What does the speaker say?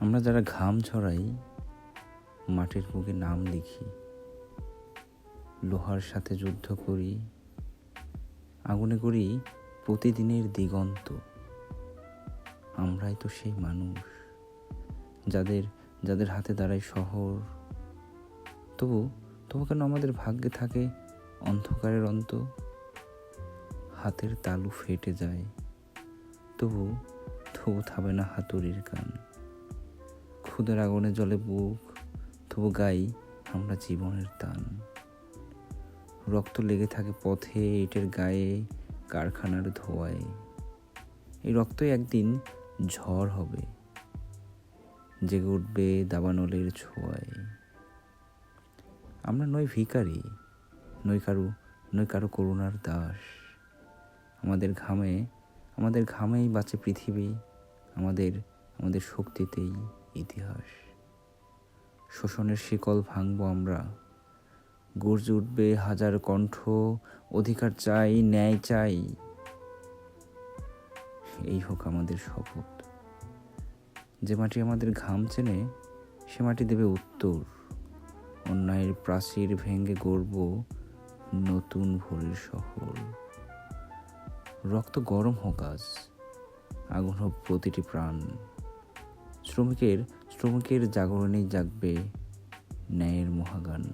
আমরা যারা ঘাম ঝরাই, মাটির বুকে নাম লিখি, লোহার সাথে যুদ্ধ করি, আগুনে করি প্রতিদিনের দিগন্ত। আমরাই তো সেই মানুষ যাদের যাদের হাতে দাঁড়ায় শহর। তবু তবু কেন আমাদের ভাগ্যে থাকে অন্ধকারের অন্ত? হাতের তালু ফেটে যায়, তবু তবু থামে না হাতুড়ির কান। ক্ষুদের আগুনে জ্বলে বুক, তবু গাই আমরা জীবনের টান। রক্ত লেগে থাকে পথে, ইটের গায়ে, কারখানার ধোঁয়ায়। এই রক্তই একদিন ঝড় হবে, জেগে উঠবে দাবানলের ছোঁয়ায়। আমরা নই ভিখারি, নই কারো করুণার দাস। আমাদের ঘামেই বাঁচে পৃথিবী, আমাদের শক্তিতেই ইতিহাস। শোষণের শিকল ভাঙবো আমরা, গর্জে উঠবে হাজার কণ্ঠ, অধিকার চাই, ন্যায় চাই। এই হোক আমাদের শপথ। যে মাটি আমাদের ঘাম চেনে, সে মাটি দেবে উত্তর। অন্যায়ের প্রাচীর ভেঙে গড়ব নতুন ভোরের শহর। রক্ত গরম হোক আজ, আগুন হোক প্রতিটি প্রাণ। শ্রমিকের জাগরণেই জাগবে ন্যায়ের মহাগান।